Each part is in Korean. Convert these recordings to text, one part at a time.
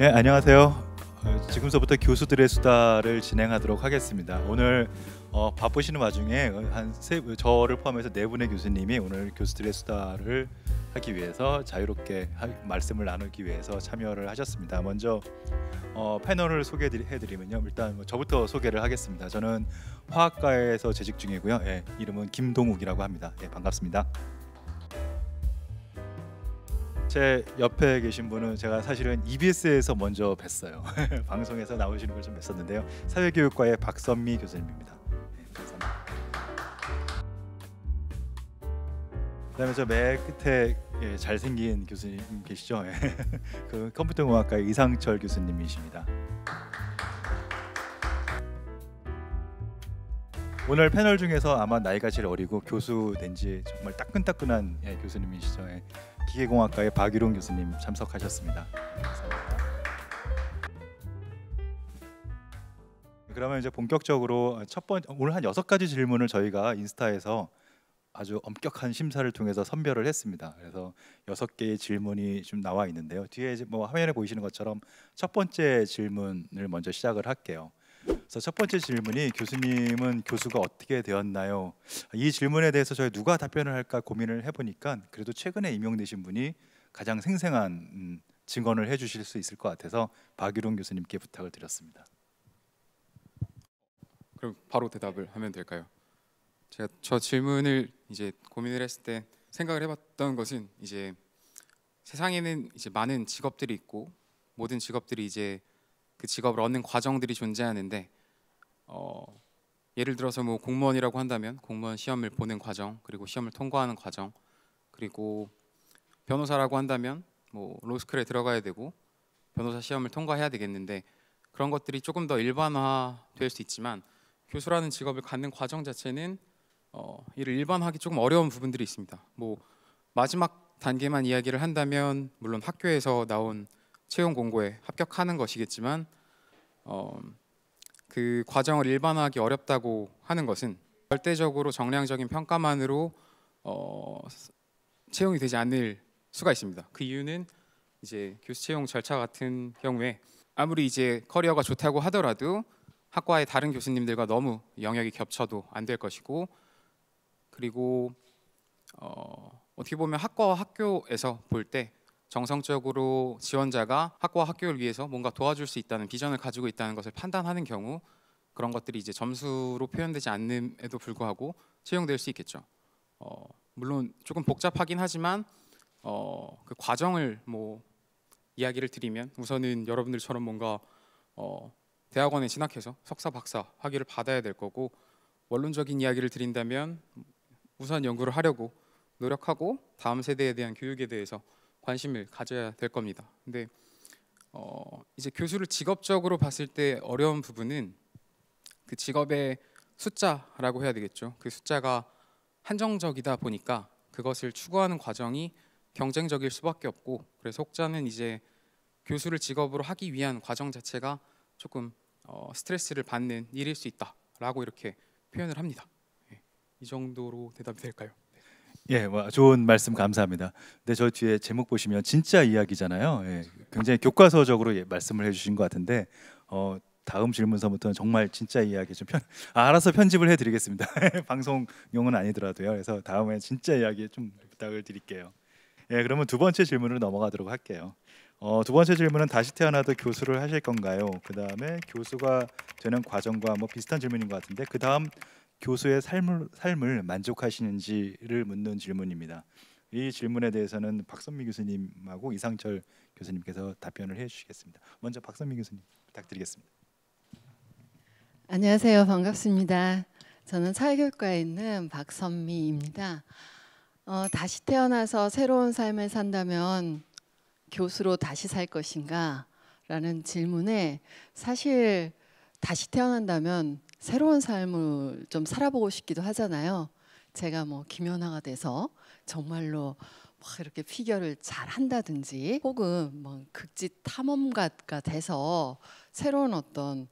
네, 안녕하세요. 지금서부터 교수들의 수다를 진행하도록 하겠습니다. 오늘 바쁘시는 와중에 저를 포함해서 네 분의 교수님이 오늘 교수들의 수다를 하기 위해서 자유롭게 말씀을 나누기 위해서 참여를 하셨습니다. 먼저 패널을 소개해드리면요, 일단 저부터 소개를 하겠습니다. 저는 화학과에서 재직 중이고요. 이름은 김동욱이라고 합니다. 반갑습니다. 제 옆에 계신 분은 제가 사실은 EBS에서 먼저 뵀어요. 방송에서 나오시는 걸 좀 뵀었는데요. 사회교육과의 박선미 교수님입니다. 감사합니다. 그다음에 저 맨 끝에 잘생긴 교수님 계시죠? 그 컴퓨터공학과의 이상철 교수님이십니다. 오늘 패널 중에서 아마 나이가 제일 어리고 교수 된지 정말 따끈따끈한 교수님이시죠. 기계공학과의 박유룡 교수님 참석하셨습니다. 감사합니다. 그러면 이제 본격적으로 첫 번째, 오늘 한 6가지 질문을 저희가 인스타에서 아주 엄격한 심사를 통해서 선별을 했습니다. 그래서 6개의 질문이 좀 나와 있는데요. 뒤에 이제 화면에 보이시는 것처럼 첫 번째 질문을 먼저 시작을 할게요. 그래서 첫 번째 질문이 교수님은 교수가 어떻게 되었나요? 이 질문에 대해서 저희 누가 답변을 할까 고민을 해보니까 그래도 최근에 임용되신 분이 가장 생생한 증언을 해주실 수 있을 것 같아서 박유룡 교수님께 부탁을 드렸습니다. 그럼 바로 대답을 하면 될까요? 제가 저 질문을 이제 고민을 했을 때 생각을 해봤던 것은 이제 세상에는 이제 많은 직업들이 있고 모든 직업들이 이제 그 직업을 얻는 과정들이 존재하는데 예를 들어서 뭐 공무원이라고 한다면 공무원 시험을 보는 과정, 그리고 시험을 통과하는 과정, 그리고 변호사라고 한다면 뭐 로스쿨에 들어가야 되고 변호사 시험을 통과해야 되겠는데 그런 것들이 조금 더 일반화될 수 있지만 교수라는 직업을 갖는 과정 자체는 이를 일반화하기 조금 어려운 부분들이 있습니다. 뭐 마지막 단계만 이야기를 한다면 물론 학교에서 나온 채용 공고에 합격하는 것이겠지만 그 과정을 일반화하기 어렵다고 하는 것은 절대적으로 정량적인 평가만으로 채용이 되지 않을 수가 있습니다. 그 이유는 이제 교수 채용 절차 같은 경우에 아무리 이제 커리어가 좋다고 하더라도 학과의 다른 교수님들과 너무 영역이 겹쳐도 안 될 것이고, 그리고 어떻게 보면 학과와 학교에서 볼 때 정성적으로 지원자가 학과와 학교를 위해서 뭔가 도와줄 수 있다는 비전을 가지고 있다는 것을 판단하는 경우 그런 것들이 이제 점수로 표현되지 않음에도 불구하고 채용될 수 있겠죠. 물론 조금 복잡하긴 하지만 그 과정을 뭐 이야기를 드리면 우선은 여러분들처럼 뭔가 대학원에 진학해서 석사 박사 학위를 받아야 될 거고, 원론적인 이야기를 드린다면 우선 연구를 하려고 노력하고 다음 세대에 대한 교육에 대해서 관심을 가져야 될 겁니다. 근데 이제 교수를 직업적으로 봤을 때 어려운 부분은 그 직업의 숫자라고 해야 되겠죠. 그 숫자가 한정적이다 보니까 그것을 추구하는 과정이 경쟁적일 수밖에 없고, 그래서 혹자는 이제 교수를 직업으로 하기 위한 과정 자체가 조금 스트레스를 받는 일일 수 있다라고 이렇게 표현을 합니다. 이 정도로 대답이 될까요? 좋은 말씀 감사합니다. 근데 저 뒤에 제목 보시면 진짜 이야기잖아요. 굉장히 교과서적으로 말씀을 해주신 것 같은데 다음 질문서부터는 정말 진짜 이야기 좀 알아서 편집을 해드리겠습니다. 방송용은 아니더라도요. 그래서 다음에 진짜 이야기 좀 부탁을 드릴게요. 그러면 두 번째 질문으로 넘어가도록 할게요. 두 번째 질문은 다시 태어나도 교수를 하실 건가요? 그 다음에 교수가 되는 과정과 뭐 비슷한 질문인 것 같은데 그 다음 교수의 삶을 만족하시는지를 묻는 질문입니다. 이 질문에 대해서는 박선미 교수님하고 이상철 교수님께서 답변을 해주시겠습니다. 먼저 박선미 교수님 부탁드리겠습니다. 안녕하세요. 반갑습니다. 저는 사회교육과에 있는 박선미입니다. 다시 태어나서 새로운 삶을 산다면 교수로 다시 살 것인가? 라는 질문에 사실 다시 태어난다면 새로운 삶을 좀 살아보고 싶기도 하잖아요. 제가 뭐 김연아가 돼서 정말로 막 이렇게 피겨를 잘 한다든지 혹은 뭐 극지 탐험가가 돼서 새로운 어떤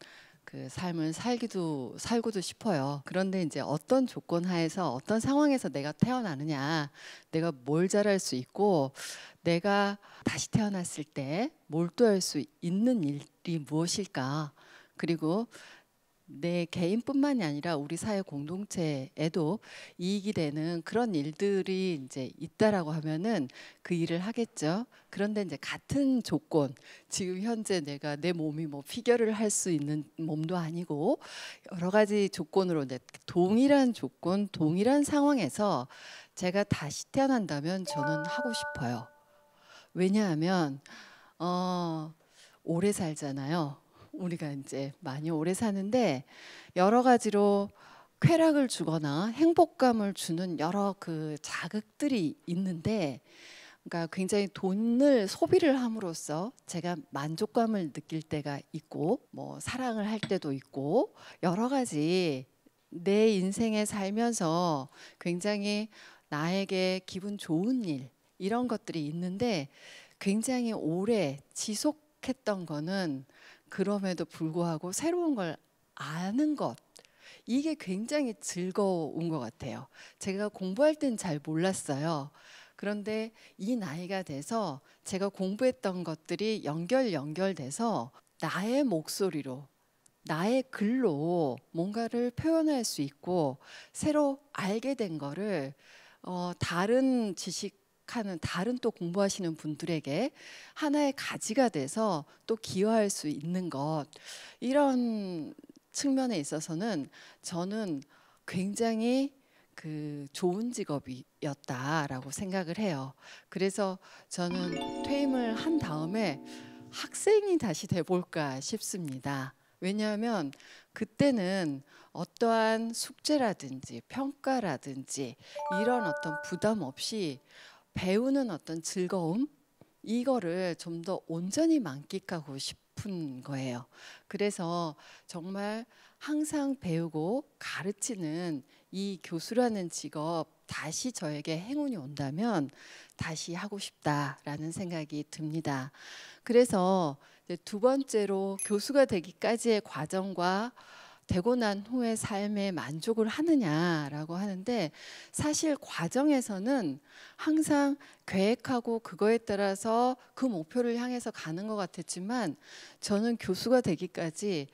그 삶을 살고도 싶어요. 그런데 이제 어떤 조건 하에서 어떤 상황에서 내가 태어나느냐, 내가 뭘 잘할 수 있고, 내가 다시 태어났을 때 몰두할 수 있는 일이 무엇일까? 그리고 내 개인뿐만이 아니라 우리 사회 공동체에도 이익이 되는 그런 일들이 이제 있다라고 하면은 그 일을 하겠죠. 그런데 이제 같은 조건, 지금 현재 내가 내 몸이 뭐 피겨를 할 수 있는 몸도 아니고 여러 가지 조건으로 이제 동일한 조건, 동일한 상황에서 제가 다시 태어난다면 저는 하고 싶어요. 왜냐하면 오래 살잖아요. 우리가 이제 많이 오래 사는데 여러 가지로 쾌락을 주거나 행복감을 주는 여러 그 자극들이 있는데, 그러니까 굉장히 돈을 소비를 함으로써 제가 만족감을 느낄 때가 있고, 뭐 사랑을 할 때도 있고, 여러 가지 내 인생에 살면서 굉장히 나에게 기분 좋은 일, 이런 것들이 있는데 굉장히 오래 지속했던 거는 그럼에도 불구하고 새로운 걸 아는 것, 이게 굉장히 즐거운 것 같아요. 제가 공부할 땐 잘 몰랐어요. 그런데 이 나이가 돼서 제가 공부했던 것들이 연결돼서 나의 목소리로, 나의 글로 뭔가를 표현할 수 있고, 새로 알게 된 거를 다른 지식하는, 다른 또 공부하시는 분들에게 하나의 가지가 돼서 또 기여할 수 있는 것, 이런 측면에 있어서는 저는 굉장히 그 좋은 직업이었다라고 생각을 해요. 그래서 저는 퇴임을 한 다음에 학생이 다시 돼볼까 싶습니다. 왜냐하면 그때는 어떠한 숙제라든지 평가라든지 이런 어떤 부담 없이 배우는 어떤 즐거움, 이거를 좀 더 온전히 만끽하고 싶은 거예요. 그래서 정말 항상 배우고 가르치는 이 교수라는 직업, 다시 저에게 행운이 온다면 다시 하고 싶다라는 생각이 듭니다. 그래서 이제 두 번째로 교수가 되기까지의 과정과 되고 난 후의 삶에 만족을 하느냐라고 하는데, 사실 과정에서는 항상 계획하고 그거에 따라서 그 목표를 향해서 가는 것 같았지만, 저는 교수가 되기까지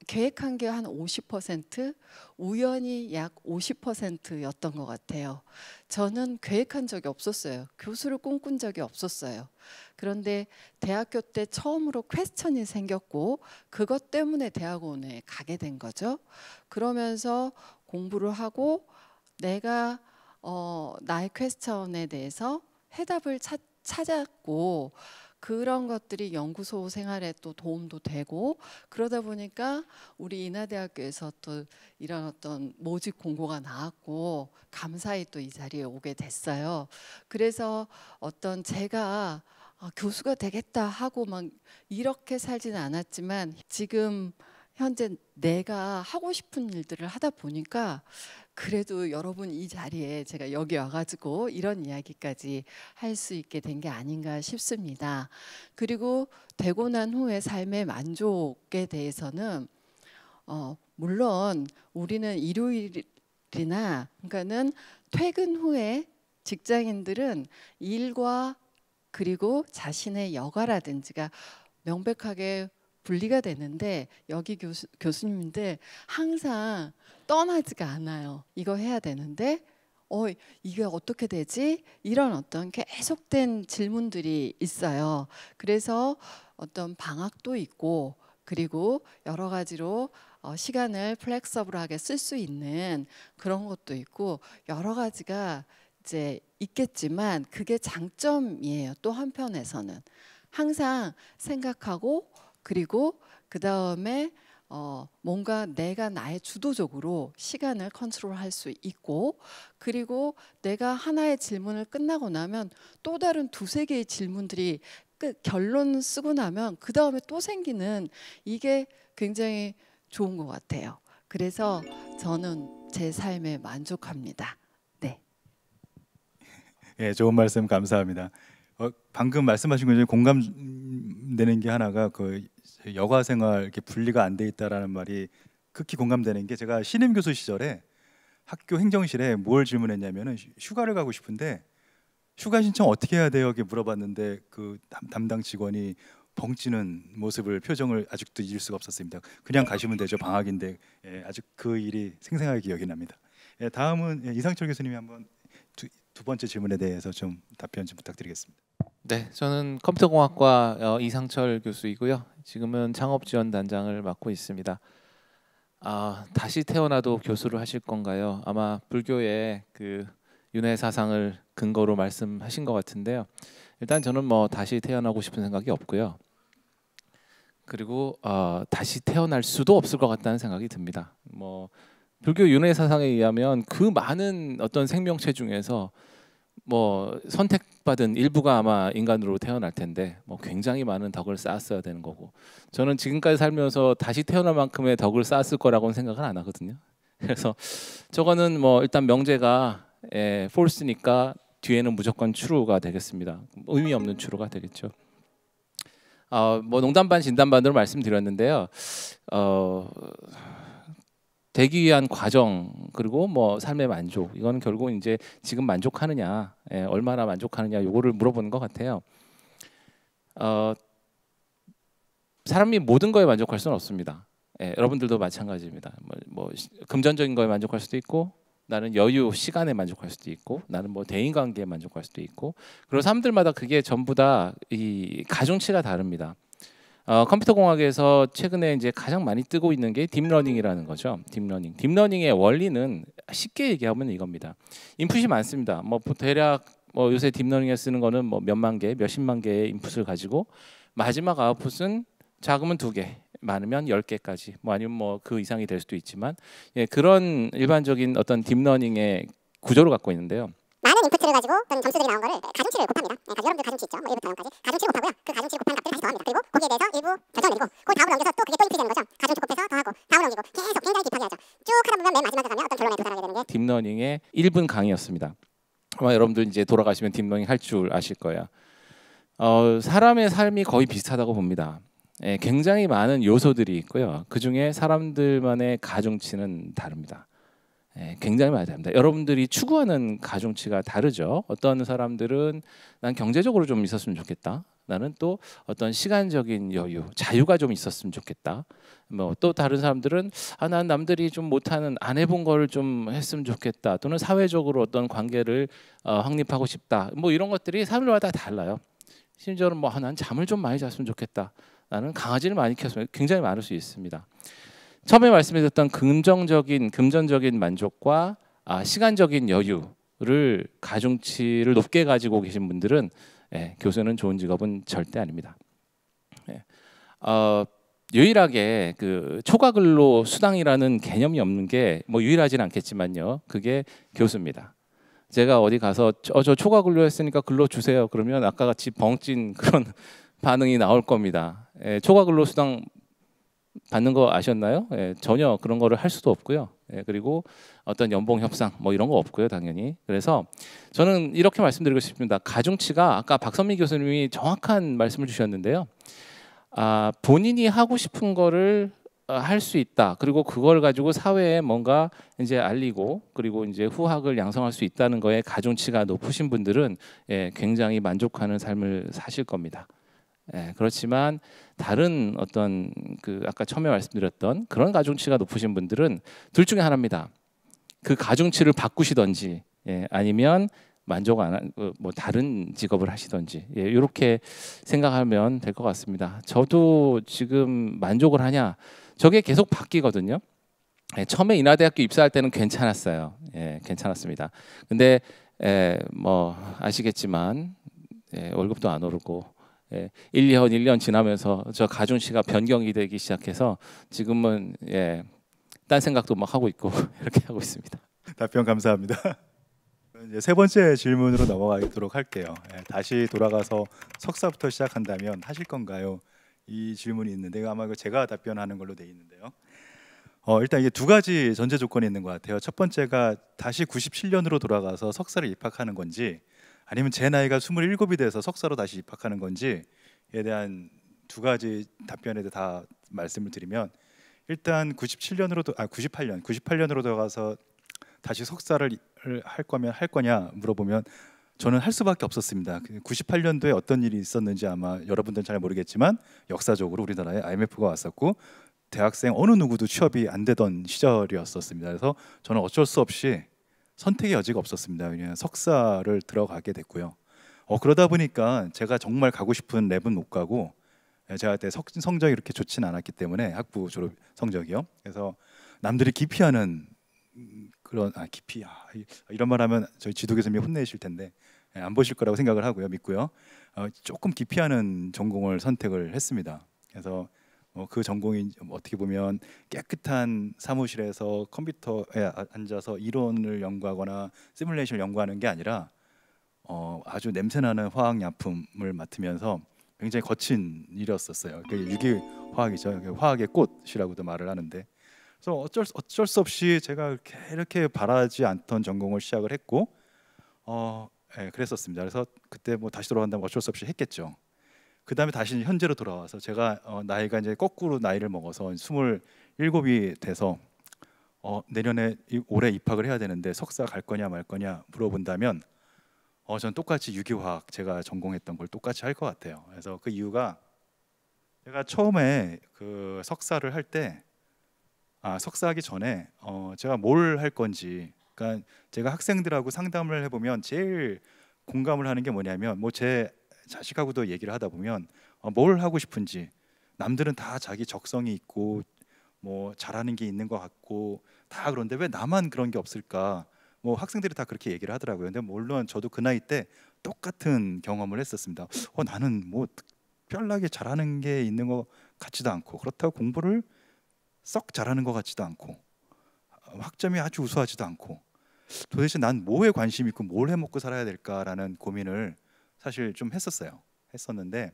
계획한 게 한 50%, 우연히 약 50%였던 것 같아요. 저는 계획한 적이 없었어요. 교수를 꿈꾼 적이 없었어요. 그런데 대학교 때 처음으로 퀘스천이 생겼고, 그것 때문에 대학원에 가게 된 거죠. 그러면서 공부를 하고 내가 나의 퀘스천에 대해서 해답을 찾았고, 그런 것들이 연구소 생활에 또 도움도 되고, 그러다 보니까 우리 인하대학교에서 또 이런 어떤 모집 공고가 나왔고 감사히 또 이 자리에 오게 됐어요. 그래서 어떤 제가 교수가 되겠다 하고 막 이렇게 살지는 않았지만, 지금 현재 내가 하고 싶은 일들을 하다 보니까 그래도 여러분 이 자리에 제가 여기 와가지고 이런 이야기까지 할 수 있게 된 게 아닌가 싶습니다. 그리고 되고 난 후에 삶의 만족에 대해서는 물론 우리는 일요일이나, 그러니까는 퇴근 후에 직장인들은 일과 그리고 자신의 여가라든지가 명백하게 분리가 되는데, 여기 교수님들 항상 떠나지가 않아요. 이거 해야 되는데 이게 어떻게 되지? 이런 어떤 계속된 질문들이 있어요. 그래서 어떤 방학도 있고, 그리고 여러 가지로 시간을 플렉서블하게 쓸 수 있는 그런 것도 있고, 여러 가지가 이제 있겠지만 그게 장점이에요. 또 한편에서는 항상 생각하고, 그리고 그 다음에 뭔가 내가 나의 주도적으로 시간을 컨트롤할 수 있고, 그리고 내가 하나의 질문을 끝나고 나면 또 다른 두세 개의 질문들이 결론 쓰고 나면 그 다음에 또 생기는, 이게 굉장히 좋은 것 같아요. 그래서 저는 제 삶에 만족합니다. 네. 예, 좋은 말씀 감사합니다. 방금 말씀하신 것 중에 공감되는 게 하나가 그 여가 생활 이렇게 분리가 안 돼 있다라는 말이 극히 공감되는 게, 제가 신임 교수 시절에 학교 행정실에 뭘 질문했냐면은 휴가를 가고 싶은데 휴가 신청 어떻게 해야 돼요? 이렇게 물어봤는데 그 담당 직원이 벙찌는 모습을, 표정을 아직도 잊을 수가 없었습니다. 그냥 가시면 되죠, 방학인데. 예, 아직 그 일이 생생하게 기억이 납니다. 예, 다음은 이상철 교수님이 한번 두 번째 질문에 대해서 좀 답변 좀 부탁드리겠습니다. 네, 저는 컴퓨터공학과 이상철 교수이고요. 지금은 창업지원단장을 맡고 있습니다. 다시 태어나도 교수를 하실 건가요? 아마 불교의 그 윤회 사상을 근거로 말씀하신 것 같은데요. 일단 저는 뭐 다시 태어나고 싶은 생각이 없고요. 그리고 다시 태어날 수도 없을 것 같다는 생각이 듭니다. 뭐 불교 윤회 사상에 의하면 그 많은 어떤 생명체 중에서 뭐 선택받은 일부가 아마 인간으로 태어날 텐데 뭐 굉장히 많은 덕을 쌓았어야 되는 거고, 저는 지금까지 살면서 다시 태어날 만큼의 덕을 쌓았을 거라고는 생각을 안 하거든요. 그래서 저거는 뭐 일단 명제가 false니까 뒤에는 무조건 true가 되겠습니다. 의미 없는 true가 되겠죠. 뭐 농담 반 진담 반으로 말씀드렸는데요. 되기 위한 과정, 그리고 뭐 삶의 만족, 이건 결국 이제 지금 만족하느냐, 얼마나 만족하느냐, 요거를 물어보는 것 같아요. 사람이 모든 거에 만족할 수는 없습니다. 여러분들도 마찬가지입니다. 뭐 금전적인 거에 만족할 수도 있고, 나는 여유, 시간에 만족할 수도 있고, 나는 뭐 대인 관계에 만족할 수도 있고, 그리고 사람들마다 그게 전부 다 이 가중치가 다릅니다. 컴퓨터 공학에서 최근에 이제 가장 많이 뜨고 있는 게 딥러닝이라는 거죠. 딥러닝의 원리는 쉽게 얘기하면 이겁니다. 인풋이 많습니다. 뭐 대략 뭐 요새 딥러닝에 쓰는 거는 뭐 몇만 개, 몇십만 개의 인풋을 가지고 마지막 아웃풋은 작으면 2개, 많으면 10개까지, 뭐 아니면 뭐 그 이상이 될 수도 있지만, 그런 일반적인 어떤 딥러닝의 구조를 갖고 있는데요. 많은 인풋을 가지고 어떤 점수들이 나온 거를 가중치를 곱합니다. 여러분들 가중치 있죠? 뭐 1부터 0까지 가중치를 곱하고요. 그 가중치를 곱한 값들을 다시 더합니다. 그리고 거기에 대해서 일부 결정을 내리고 그 다음으로 넘겨서 또 그게 또 인풋이 되는 거죠. 가중치 곱해서 더하고 다음으로 넘기고 계속 굉장히 딥하게 하죠. 쭉 하다 보면 맨 마지막에 가면 어떤 결론에 도달하게 되는 게 딥러닝의 1분 강의였습니다. 아마 여러분들 이제 돌아가시면 딥러닝 할 줄 아실 거예요. 사람의 삶이 거의 비슷하다고 봅니다. 굉장히 많은 요소들이 있고요. 그 중에 사람들만의 가중치는 다릅니다. 굉장히 많이 다릅니다. 여러분들이 추구하는 가중치가 다르죠. 어떤 사람들은 난 경제적으로 좀 있었으면 좋겠다. 나는 또 어떤 시간적인 여유, 자유가 좀 있었으면 좋겠다. 뭐 또 다른 사람들은 난 남들이 좀 못하는, 안 해본 걸 좀 했으면 좋겠다. 또는 사회적으로 어떤 관계를 확립하고 싶다. 뭐 이런 것들이 사람들마다 달라요. 심지어는 뭐 난 잠을 좀 많이 잤으면 좋겠다. 나는 강아지를 많이 키웠으면, 굉장히 많을 수 있습니다. 처음에 말씀드렸던 금전적인 만족과 시간적인 여유를, 가중치를 높게 가지고 계신 분들은 교수는 좋은 직업은 절대 아닙니다. 유일하게 그 초과근로 수당이라는 개념이 없는 게 뭐 유일하지는 않겠지만요, 그게 교수입니다. 제가 어디 가서 저 초과근로 했으니까 근로 주세요 그러면 아까 같이 벙찐 그런 반응이 나올 겁니다. 초과근로 수당 받는 거 아셨나요? 전혀 그런 거를 할 수도 없고요. 그리고 어떤 연봉 협상 뭐 이런 거 없고요, 당연히. 그래서 저는 이렇게 말씀드리고 싶습니다. 가중치가, 아까 박선미 교수님이 정확한 말씀을 주셨는데요. 본인이 하고 싶은 거를 할 수 있다. 그리고 그걸 가지고 사회에 뭔가 이제 알리고, 그리고 이제 후학을 양성할 수 있다는 거에 가중치가 높으신 분들은 굉장히 만족하는 삶을 사실 겁니다. 그렇지만 다른 어떤 그 아까 처음에 말씀드렸던 그런 가중치가 높으신 분들은 둘 중에 하나입니다. 그 가중치를 바꾸시던지, 아니면 만족 안 한 뭐 다른 직업을 하시던지, 이렇게 생각하면 될 것 같습니다. 저도 지금 만족을 하냐, 저게 계속 바뀌거든요. 처음에 인하대학교 입사할 때는 괜찮았어요. 괜찮았습니다. 근데 뭐 아시겠지만 월급도 안 오르고 1년 지나면서 저 가중치가 변경이 되기 시작해서 지금은 딴 생각도 막 하고 있고 이렇게 하고 있습니다. 답변 감사합니다. 이제 세 번째 질문으로 넘어가도록 할게요. 다시 돌아가서 석사부터 시작한다면 하실 건가요? 이 질문이 있는데 아마 제가 답변하는 걸로 돼 있는데요. 일단 이게 두 가지 전제 조건이 있는 것 같아요. 첫 번째가 다시 97년으로 돌아가서 석사를 입학하는 건지, 아니면 제 나이가 27이 돼서 석사로 다시 입학하는 건지에 대한 두 가지 답변에 다 말씀을 드리면, 일단 98년으로 들어가서 다시 석사를 할 거면 할 거냐 물어보면 저는 할 수밖에 없었습니다. 98년도에 어떤 일이 있었는지 아마 여러분들은 잘 모르겠지만 역사적으로 우리나라에 IMF가 왔었고 대학생 어느 누구도 취업이 안 되던 시절이었었습니다. 그래서 저는 어쩔 수 없이 선택의 여지가 없었습니다. 그냥 석사를 들어가게 됐고요. 그러다 보니까 제가 정말 가고 싶은 랩은 못 가고, 제가 그때 성적이 이렇게 좋지는 않았기 때문에 학부 졸업 성적이요. 그래서 남들이 기피하는 그런 이런 말하면 저희 지도 교수님이 혼내실 텐데 안 보실 거라고 생각을 하고요, 믿고요. 조금 기피하는 전공을 선택을 했습니다. 그래서 그 전공이 어떻게 보면 깨끗한 사무실에서 컴퓨터에 앉아서 이론을 연구하거나 시뮬레이션을 연구하는 게 아니라 아주 냄새나는 화학약품을 맡으면서 굉장히 거친 일이었었어요. 그게 유기화학이죠. 화학의 꽃이라고도 말을 하는데, 그래서 어쩔 수 없이 제가 이렇게 바라지 않던 전공을 시작을 했고, 그랬었습니다. 그래서 그때 뭐 다시 돌아간다면 어쩔 수 없이 했겠죠. 그 다음에 다시 현재로 돌아와서 제가 나이가 이제 거꾸로 나이를 먹어서 27이 돼서 내년에 올해 입학을 해야 되는데 석사 갈 거냐 말 거냐 물어본다면 저는 똑같이 유기화학 제가 전공했던 걸 똑같이 할 것 같아요. 그래서 그 이유가 제가 처음에 그 석사를 할 때 석사하기 전에 제가 뭘 할 건지, 그러니까 제가 학생들하고 상담을 해보면 제일 공감을 하는 게 뭐냐면 뭐 제 자식하고도 얘기를 하다 보면 뭘 하고 싶은지, 남들은 다 자기 적성이 있고 뭐 잘하는 게 있는 것 같고 다 그런데 왜 나만 그런 게 없을까, 뭐 학생들이 다 그렇게 얘기를 하더라고요. 근데 물론 저도 그 나이 때 똑같은 경험을 했었습니다. 나는 뭐 특별하게 잘하는 게 있는 것 같지도 않고 그렇다고 공부를 썩 잘하는 것 같지도 않고 학점이 아주 우수하지도 않고 도대체 난 뭐에 관심 있고 뭘 해먹고 살아야 될까라는 고민을 사실 좀 했었는데,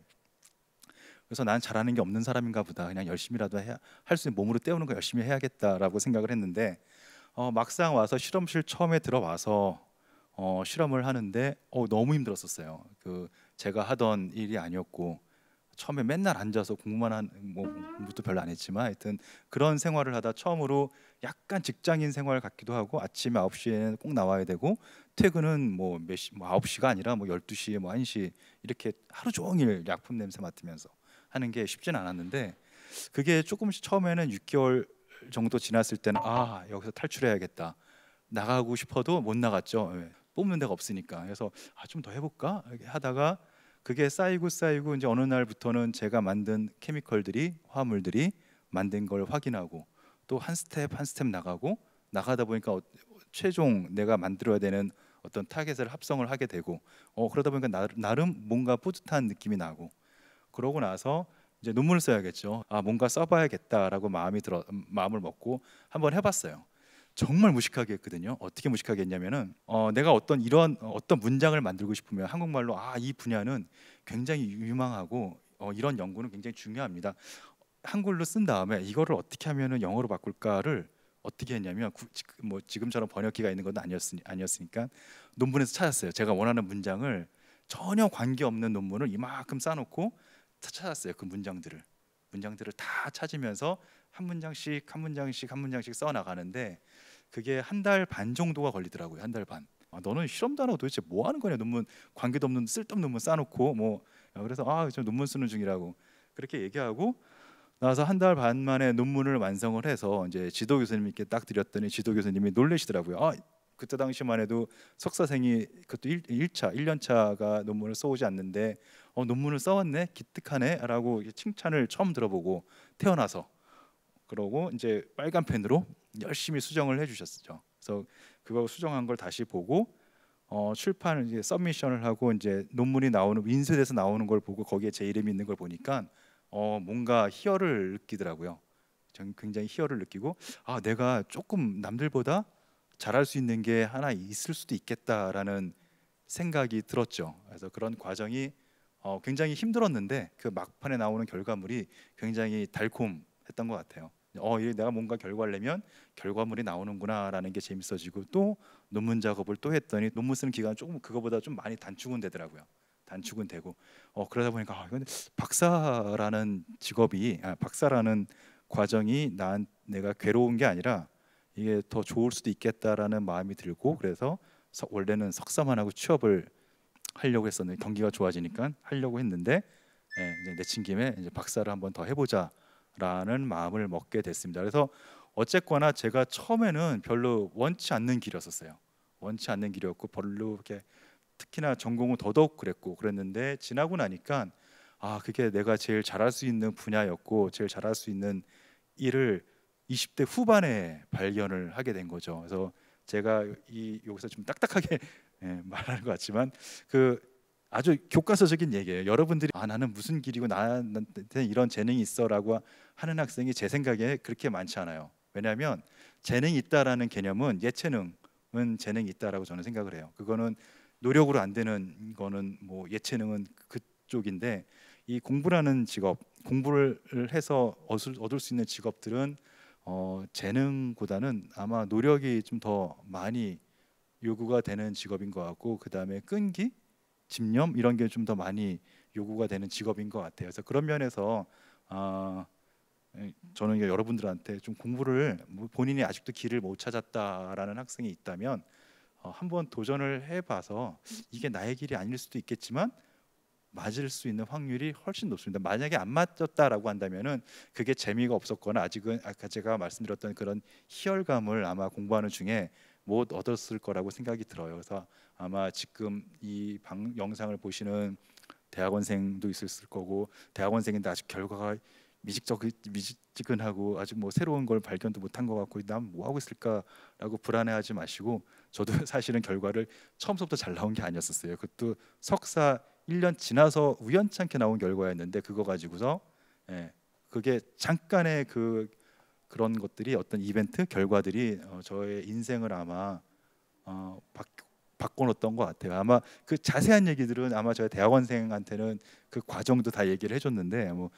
그래서 난 잘하는 게 없는 사람인가 보다, 그냥 열심히라도 할 수 있는 몸으로 때우는 거 열심히 해야겠다라고 생각을 했는데 막상 와서 실험실 처음에 들어와서 실험을 하는데 너무 힘들었었어요. 제가 하던 일이 아니었고 처음에 맨날 앉아서 공부만 공부도 별로 안 했지만 하여튼 그런 생활을 하다 처음으로 약간 직장인 생활 같기도 하고, 아침에 9시에는 꼭 나와야 되고 퇴근은 뭐 9시가 아니라 뭐 12시 뭐 1시 이렇게 하루 종일 약품 냄새 맡으면서 하는 게 쉽지는 않았는데, 그게 조금씩 처음에는 6개월 정도 지났을 때는 여기서 탈출해야겠다, 나가고 싶어도 못 나갔죠. 뽑는 데가 없으니까. 그래서 좀 더 해볼까 이렇게 하다가 그게 쌓이고 이제 어느 날부터는 제가 만든 케미컬들이, 화합물들이 만든 걸 확인하고 또 한 스텝 나가다 보니까 최종 내가 만들어야 되는 어떤 타겟을 합성을 하게 되고 그러다 보니까 나름 뭔가 뿌듯한 느낌이 나고, 그러고 나서 이제 논문을 써야겠죠. 뭔가 써봐야겠다라고 마음을 먹고 한번 해봤어요. 정말 무식하게 했거든요. 어떻게 무식하게 했냐면은 내가 어떤 문장을 만들고 싶으면 한국말로 이 분야는 굉장히 유망하고 이런 연구는 굉장히 중요합니다, 한글로 쓴 다음에 이거를 어떻게 하면은 영어로 바꿀까를 어떻게 했냐면 뭐 지금처럼 번역기가 있는 건 아니었으니까 논문에서 찾았어요. 제가 원하는 문장을 전혀 관계없는 논문을 이만큼 쌓아놓고 찾았어요. 그 문장들을 다 찾으면서 한 문장씩 써 나가는데 그게 1달 반 정도가 걸리더라고요. 1달 반. 너는 실험도 안 하고 도대체 뭐 하는 거냐, 논문 관계도 없는 쓸데없는 논문 쌓아놓고 그래서 저 논문 쓰는 중이라고 그렇게 얘기하고 나서 1달 반 만에 논문을 완성을 해서 이제 지도 교수님께 딱 드렸더니 지도 교수님이 놀라시더라고요. 그때 당시만 해도 석사생이 그것도 1년차가 논문을 써오지 않는데 논문을 써왔네, 기특하네라고 칭찬을 처음 들어보고 태어나서, 그러고 이제 빨간 펜으로 열심히 수정을 해주셨죠. 그래서 그거 수정한 걸 다시 보고 출판을 이제 서미션을 하고 이제 논문이 나오는 인쇄돼서 나오는 걸 보고 거기에 제 이름이 있는 걸 보니까 뭔가 희열을 느끼더라고요. 저는 굉장히 희열을 느끼고 내가 조금 남들보다 잘할 수 있는 게 하나 있을 수도 있겠다라는 생각이 들었죠. 그래서 그런 과정이 굉장히 힘들었는데 그 막판에 나오는 결과물이 굉장히 달콤했던 것 같아요. 이게 내가 뭔가 결과를 내면 결과물이 나오는구나라는 게 재밌어지고 또 논문 작업을 또 했더니 논문 쓰는 기간 조금 그거보다 좀 많이 단축은 되더라고요. 단축은 되고 그러다 보니까 이건 박사라는 직업이 박사라는 과정이 내가 괴로운 게 아니라 이게 더 좋을 수도 있겠다라는 마음이 들고 그래서 원래는 석사만 하고 취업을 하려고 했었는데 경기가 좋아지니까 하려고 했는데 이제 내친 김에 이제 박사를 한번 더 해보자라는 마음을 먹게 됐습니다. 그래서 어쨌거나 제가 처음에는 별로 원치 않는 길이었어요. 원치 않는 길이었고 별로 이렇게 특히나 전공은 더더욱 그랬는데 지나고 나니까 그게 내가 제일 잘할 수 있는 분야였고 제일 잘할 수 있는 일을 20대 후반에 발견을 하게 된 거죠. 그래서 제가 여기서 좀 딱딱하게 말하는 것 같지만 그 아주 교과서적인 얘기예요. 여러분들이 나는 무슨 길이고 나한테 이런 재능이 있어라고 하는 학생이 제 생각에 그렇게 많지 않아요. 왜냐하면 재능이 있다라는 개념은 예체능은 재능이 있다라고 저는 생각을 해요. 그거는 노력으로 안 되는 거는 뭐 예체능은 그쪽인데 이 공부라는 직업, 공부를 해서 얻을 수 있는 직업들은 재능보다는 아마 노력이 좀 더 많이 요구가 되는 직업인 것 같고 그 다음에 끈기, 집념 이런 게 좀 더 많이 요구가 되는 직업인 것 같아요. 그래서 그런 면에서 저는 여러분들한테 좀 공부를 본인이 아직도 길을 못 찾았다라는 학생이 있다면 한번 도전을 해봐서 이게 나의 길이 아닐 수도 있겠지만 맞을 수 있는 확률이 훨씬 높습니다. 만약에 안 맞았다라고 한다면은 그게 재미가 없었거나 아직은 아까 제가 말씀드렸던 그런 희열감을 아마 공부하는 중에 못 얻었을 거라고 생각이 들어요. 그래서 아마 지금 이 영상을 보시는 대학원생도 있을 거고 대학원생인데 아직 결과가 미지근하고 아직 뭐 새로운 걸 발견도 못한 것 같고 난 뭐 하고 있을까라고 불안해하지 마시고 저도 사실은 결과를 처음부터 잘 나온 게 아니었었어요. 그것도 석사 1년 지나서 우연찮게 나온 결과였는데 그거 가지고서 그게 잠깐의 그런 것들이 어떤 이벤트 결과들이 저의 인생을 아마 바꿔놓았던 것 같아요. 아마 그 자세한 얘기들은 아마 저희 대학원생한테는 그 과정도 다 얘기를 해줬는데 뭐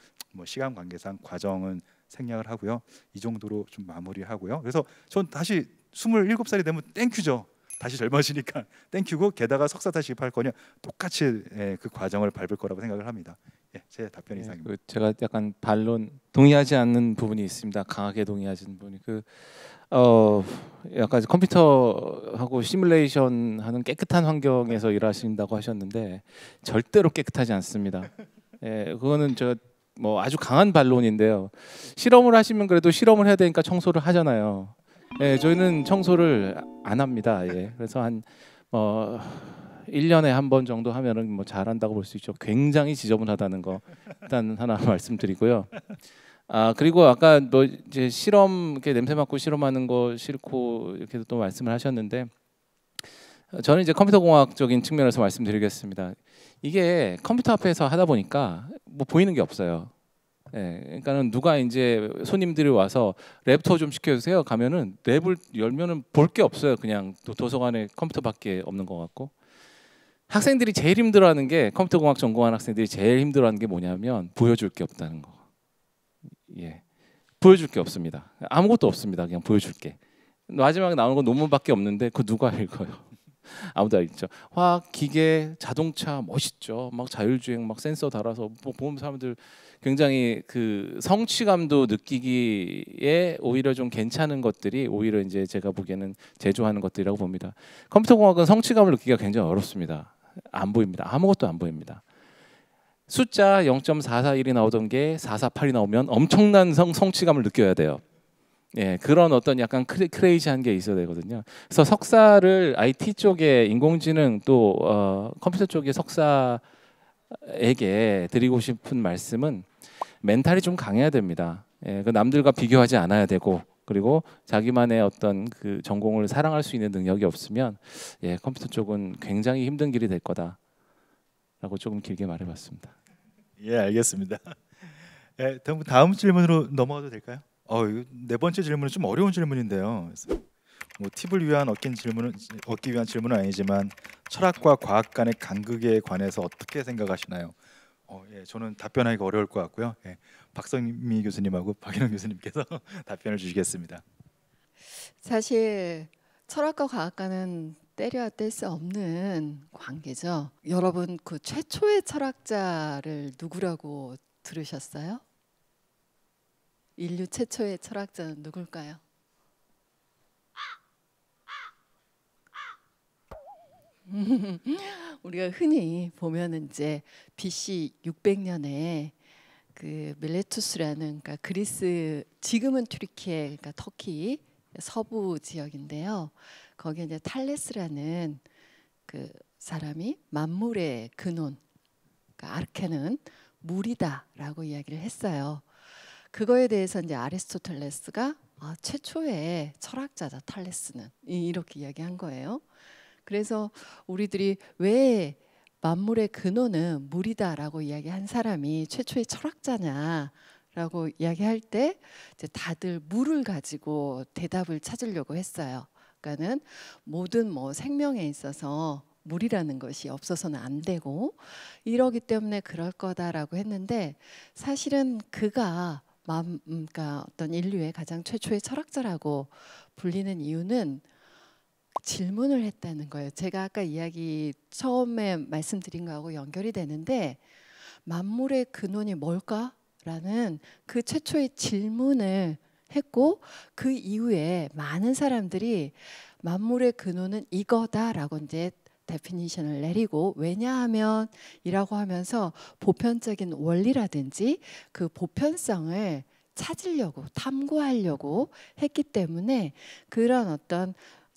시간 관계상 과정은 생략을 하고요. 이 정도로 좀 마무리하고요. 그래서 전 다시 27살이 되면 땡큐죠. 다시 젊어지니까 땡큐고 게다가 석사 다시 할 거냐 똑같이 그 과정을 밟을 거라고 생각을 합니다. 제 답변 이상입니다. 제가 약간 반론 동의하지 않는 부분이 있습니다. 강하게 동의하지 않는 부분이 약간 컴퓨터하고 시뮬레이션 하는 깨끗한 환경에서 일하신다고 하셨는데 절대로 깨끗하지 않습니다. 그거는 제가 뭐 아주 강한 반론인데요. 실험을 하시면 그래도 실험을 해야 되니까 청소를 하잖아요. 저희는 청소를 안 합니다. 그래서 한 1년에 한 번 정도 하면은 뭐 잘한다고 볼 수 있죠. 굉장히 지저분하다는 거 일단 하나 말씀드리고요. 그리고 아까 뭐 이제 실험 이렇게 냄새 맡고 실험하는 거 싫고 이렇게 또 말씀을 하셨는데 저는 이제 컴퓨터 공학적인 측면에서 말씀드리겠습니다. 이게 컴퓨터 앞에서 하다 보니까 뭐 보이는 게 없어요. 그러니까는 누가 이제 손님들이 와서 랩 투어 좀 시켜주세요 가면은 랩을 열면은 볼 게 없어요. 그냥 도서관에 컴퓨터밖에 없는 것 같고 학생들이 제일 힘들어하는 게 컴퓨터 공학 전공한 학생들이 제일 힘들어하는 게 뭐냐면 보여줄 게 없다는 거. 보여줄 게 없습니다. 아무것도 없습니다. 그냥 보여줄 게 마지막에 나오는 건 논문밖에 없는데 그 누가 읽어요? 아무도 안 읽죠. 화학, 기계, 자동차 멋있죠. 막 자율주행, 막 센서 달아서 뭐 보면 사람들 굉장히 그 성취감도 느끼기에 오히려 좀 괜찮은 것들이 오히려 이제 제가 보기에는 제조하는 것들이라고 봅니다. 컴퓨터 공학은 성취감을 느끼기가 굉장히 어렵습니다. 안 보입니다. 아무것도 안 보입니다. 숫자 0.441이 나오던 게 448이 나오면 엄청난 성취감을 느껴야 돼요. 그런 어떤 약간 크레이지한 게 있어야 되거든요. 그래서 석사를 IT 쪽에 인공지능 또 컴퓨터 쪽의 석사에게 드리고 싶은 말씀은 멘탈이 좀 강해야 됩니다. 그 남들과 비교하지 않아야 되고 그리고 자기만의 어떤 그 전공을 사랑할 수 있는 능력이 없으면 컴퓨터 쪽은 굉장히 힘든 길이 될 거다라고 조금 길게 말해봤습니다. 알겠습니다. 다음 질문으로 넘어가도 될까요? 네 번째 질문은 좀 어려운 질문인데요. 뭐 팁을 위한 얻기 위한 질문은 아니지만 철학과 과학 간의 간극에 관해서 어떻게 생각하시나요? 예, 저는 답변하기가 어려울 것 같고요. 예, 박선미 교수님하고 박인원 교수님께서 답변을 주시겠습니다. 사실 철학과 과학과는 때려야 뗄 수 없는 관계죠. 여러분 그 최초의 철학자를 누구라고 들으셨어요? 인류 최초의 철학자는 누굴까요? 우리가 흔히 보면은 이제 BC 600년에 그 밀레투스라는, 그러니까 그리스, 지금은 튀르키예, 그러니까 터키 서부 지역인데요. 거기에 이제 탈레스라는 그 사람이 만물의 근원, 그러니까 아르케는 물이다라고 이야기를 했어요. 그거에 대해서 이제 아리스토텔레스가 최초의 철학자다 탈레스는, 이렇게 이야기한 거예요. 그래서 우리들이 왜 만물의 근원은 물이다라고 이야기한 사람이 최초의 철학자냐라고 이야기할 때 이제 다들 물을 가지고 대답을 찾으려고 했어요. 그러니까는 모든 뭐 생명에 있어서 물이라는 것이 없어서는 안 되고 이러기 때문에 그럴 거다라고 했는데, 사실은 그가 그러니까 어떤 인류의 가장 최초의 철학자라고 불리는 이유는 질문을 했다는 거예요. 제가 아까 이야기 처음에 말씀드린 거하고 연결이 되는데, 만물의 근원이 뭘까라는 그 최초의 질문을 했고, 그 이후에 많은 사람들이 만물의 근원은 이거다라고 이제 데피니션을 내리고, 왜냐하면 이라고 하면서 보편적인 원리라든지 그 보편성을 찾으려고 탐구하려고 했기 때문에 그런 어떤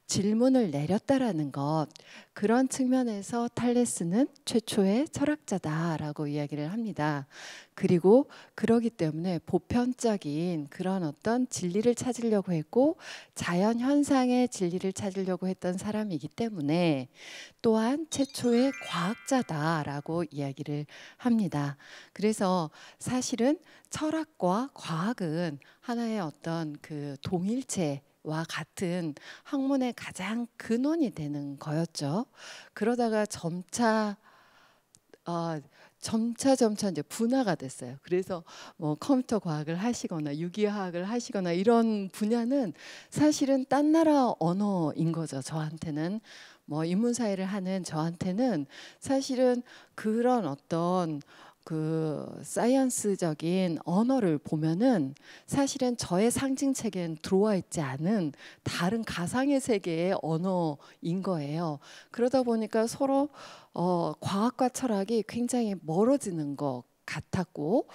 질문을 내렸다라는 것, 그런 측면에서 탈레스는 최초의 철학자다라고 이야기를 합니다. 그리고 그러기 때문에 보편적인 그런 어떤 진리를 찾으려고 했고 자연 현상의 진리를 찾으려고 했던 사람이기 때문에 또한 최초의 과학자다라고 이야기를 합니다. 그래서 사실은 철학과 과학은 하나의 어떤 그 동일체 와 같은 학문의 가장 근원이 되는 거였죠. 그러다가 점차 이제 분화가 됐어요. 그래서 뭐 컴퓨터 과학을 하시거나 유기화학을 하시거나 이런 분야는 사실은 딴 나라 언어인 거죠. 저한테는 뭐 인문사회를 하는 저한테는 사실은 그런 어떤 그 사이언스적인 언어를 보면은 사실은 저의 상징 체계엔 들어와 있지 않은 다른 가상의 세계의 언어인 거예요. 그러다 보니까 서로 과학과 철학이 굉장히 멀어지는 것 같았고,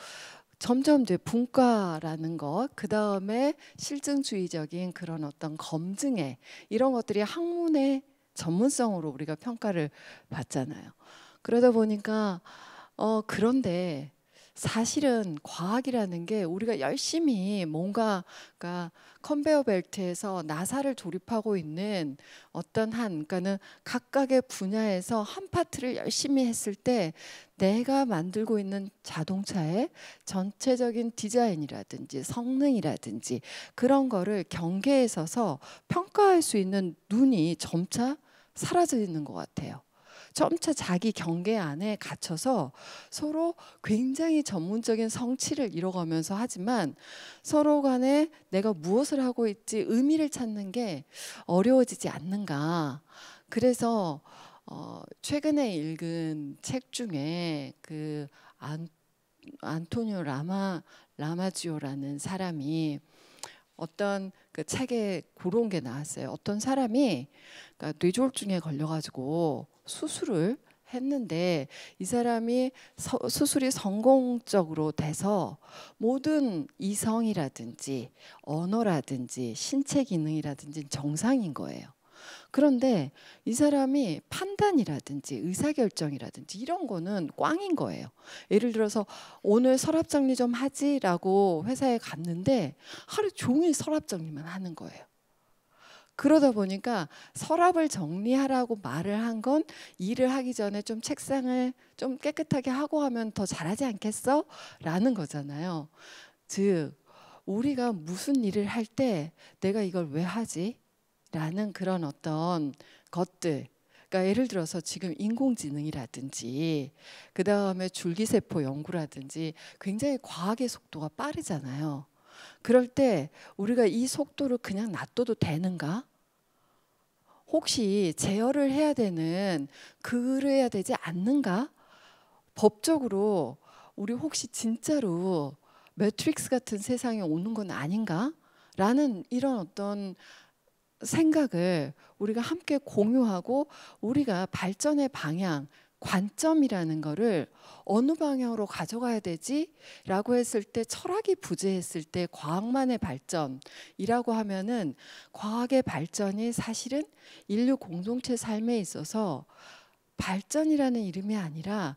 점점 이제 분과라는 것, 그 다음에 실증주의적인 그런 어떤 검증에, 이런 것들이 학문의 전문성으로 우리가 평가를 받잖아요. 그러다 보니까 그런데 사실은 과학이라는 게 우리가 열심히 뭔가, 그러니까 컨베이어 벨트에서 나사를 조립하고 있는 어떤 그러니까는 각각의 분야에서 한 파트를 열심히 했을 때 내가 만들고 있는 자동차의 전체적인 디자인이라든지 성능이라든지 그런 거를 경계에 서서 평가할 수 있는 눈이 점차 사라져 있는 것 같아요. 점차 자기 경계 안에 갇혀서 서로 굉장히 전문적인 성취를 이뤄가면서 하지만 서로 간에 내가 무엇을 하고 있지 의미를 찾는 게 어려워지지 않는가. 그래서 최근에 읽은 책 중에 그 안토니오 라마지오라는 사람이 어떤 그 책에 그런 게 나왔어요. 어떤 사람이 그러니까 뇌졸중에 걸려가지고 수술을 했는데 이 사람이 수술이 성공적으로 돼서 모든 이성이라든지 언어라든지 신체 기능이라든지 정상인 거예요. 그런데 이 사람이 판단이라든지 의사결정이라든지 이런 거는 꽝인 거예요. 예를 들어서 오늘 서랍 정리 좀 하지라고 회사에 갔는데 하루 종일 서랍 정리만 하는 거예요. 그러다 보니까 서랍을 정리하라고 말을 한 건 일을 하기 전에 좀 책상을 좀 깨끗하게 하고 하면 더 잘하지 않겠어? 라는 거잖아요. 즉 우리가 무슨 일을 할 때 내가 이걸 왜 하지? 라는 그런 어떤 것들, 그러니까 예를 들어서 지금 인공지능이라든지 그 다음에 줄기세포 연구라든지 굉장히 과학의 속도가 빠르잖아요. 그럴 때 우리가 이 속도를 그냥 놔둬도 되는가? 혹시 제어를 해야 되는 그래야 되지 않는가? 법적으로 우리 혹시 진짜로 매트릭스 같은 세상에 오는 건 아닌가? 라는 이런 어떤 생각을 우리가 함께 공유하고 우리가 발전의 방향, 관점이라는 거를 어느 방향으로 가져가야 되지? 라고 했을 때 철학이 부재했을 때 과학만의 발전이라고 하면은 과학의 발전이 사실은 인류 공동체 삶에 있어서 발전이라는 이름이 아니라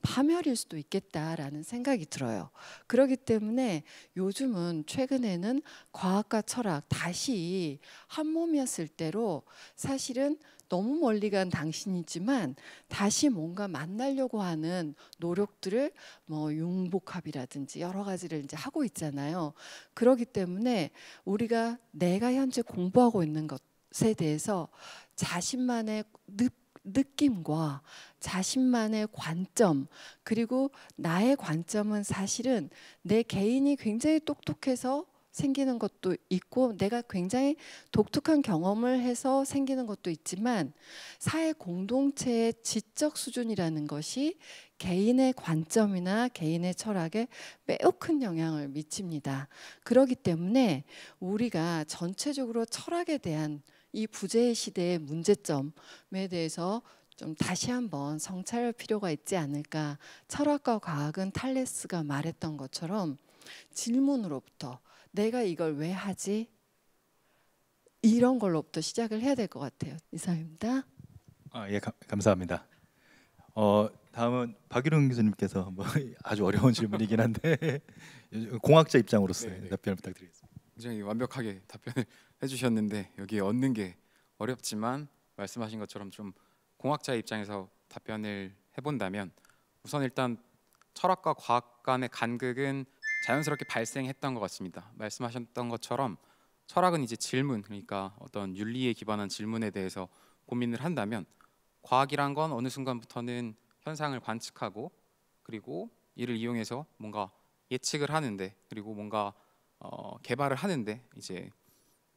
파멸일 수도 있겠다라는 생각이 들어요. 그렇기 때문에 요즘은 최근에는 과학과 철학 다시 한 몸이었을 때로 사실은 너무 멀리 간 당신이지만 다시 뭔가 만나려고 하는 노력들을 뭐 융복합이라든지 여러 가지를 이제 하고 있잖아요. 그렇기 때문에 우리가 내가 현재 공부하고 있는 것에 대해서 자신만의 느낌과 자신만의 관점, 그리고 나의 관점은 사실은 내 개인이 굉장히 똑똑해서 생기는 것도 있고 내가 굉장히 독특한 경험을 해서 생기는 것도 있지만 사회 공동체의 지적 수준이라는 것이 개인의 관점이나 개인의 철학에 매우 큰 영향을 미칩니다. 그렇기 때문에 우리가 전체적으로 철학에 대한 이 부재의 시대의 문제점에 대해서 좀 다시 한번 성찰할 필요가 있지 않을까. 철학과 과학은 탈레스가 말했던 것처럼 질문으로부터 내가 이걸 왜 하지? 이런 걸로부터 시작을 해야 될 것 같아요. 이상입니다. 예, 감사합니다. 다음은 박유룡 교수님께서 뭐 아주 어려운 질문이긴 한데 공학자 입장으로서 답변을 부탁드리겠습니다. 굉장히 완벽하게 답변을 해주셨는데 여기에 얻는 게 어렵지만 말씀하신 것처럼 좀 공학자의 입장에서 답변을 해본다면 우선 일단 철학과 과학 간의 간극은 자연스럽게 발생했던 것 같습니다. 말씀하셨던 것처럼 철학은 이제 질문, 그러니까 어떤 윤리에 기반한 질문에 대해서 고민을 한다면 과학이란 건 어느 순간부터는 현상을 관측하고 그리고 이를 이용해서 뭔가 예측을 하는데 그리고 뭔가 개발을 하는데 이제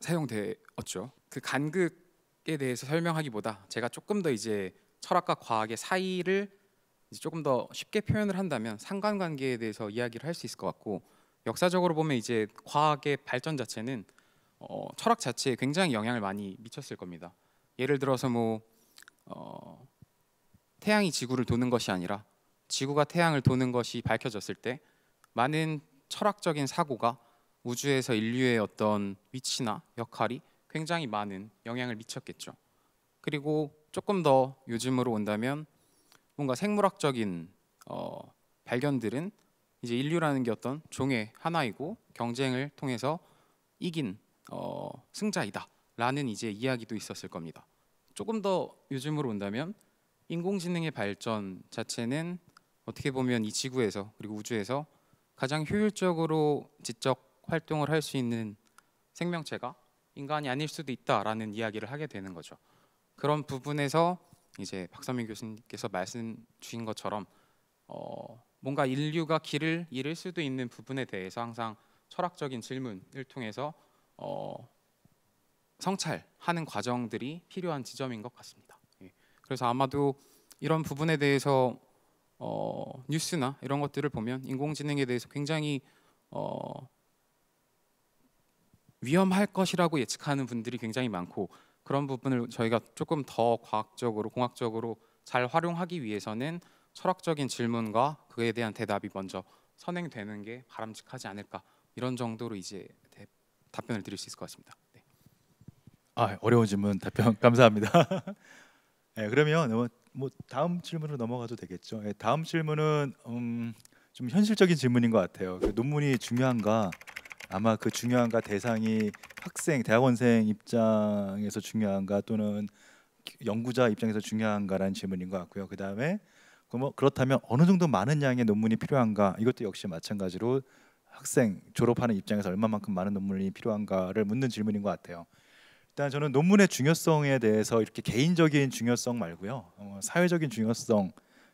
사용되었죠. 그 간극에 대해서 설명하기보다 제가 조금 더 이제 철학과 과학의 사이를 이제 조금 더 쉽게 표현을 한다면 상관관계에 대해서 이야기를 할 수 있을 것 같고 역사적으로 보면 이제 과학의 발전 자체는 철학 자체에 굉장히 영향을 많이 미쳤을 겁니다. 예를 들어서 뭐 태양이 지구를 도는 것이 아니라 지구가 태양을 도는 것이 밝혀졌을 때 많은 철학적인 사고가 우주에서 인류의 어떤 위치나 역할이 굉장히 많은 영향을 미쳤겠죠. 그리고 조금 더 요즘으로 온다면 뭔가 생물학적인 발견들은 이제 인류라는 게 어떤 종의 하나이고 경쟁을 통해서 이긴 승자이다라는 이제 이야기도 있었을 겁니다. 조금 더 요즘으로 온다면 인공지능의 발전 자체는 어떻게 보면 이 지구에서 그리고 우주에서 가장 효율적으로 지적 활동을 할 수 있는 생명체가 인간이 아닐 수도 있다라는 이야기를 하게 되는 거죠. 그런 부분에서 이제 박선민 교수님께서 말씀 주신 것처럼 뭔가 인류가 길을 잃을 수도 있는 부분에 대해서 항상 철학적인 질문을 통해서 성찰하는 과정들이 필요한 지점인 것 같습니다. 예. 그래서 아마도 이런 부분에 대해서 뉴스나 이런 것들을 보면 인공지능에 대해서 굉장히 위험할 것이라고 예측하는 분들이 굉장히 많고 그런 부분을 저희가 조금 더 과학적으로 공학적으로 잘 활용하기 위해서는 철학적인 질문과 그에 대한 대답이 먼저 선행되는 게 바람직하지 않을까 이런 정도로 이제 답변을 드릴 수 있을 것 같습니다. 네. 어려운 질문 답변 감사합니다. 네, 그러면 뭐 다음 질문으로 넘어가도 되겠죠. 네, 다음 질문은 좀 현실적인 질문인 것 같아요. 그 논문이 중요한가? 아마 그 중요한가 대상이 학생, 대학원생 입장에서 중요한가 또는 연구자 입장에서 중요한가라는 질문인 것 같고요. 그 다음에 그렇다면 어느 정도 많은 양의 논문이 필요한가? 이것도 역시 마찬가지로 학생 졸업하는 입장에서 얼마만큼 많은 논문이 필요한가를 묻는 질문인 것 같아요. 일단 저는 논문의 중요성에 대해서 이렇게 개인적인 중요성 말고요, 사회적인 중요성에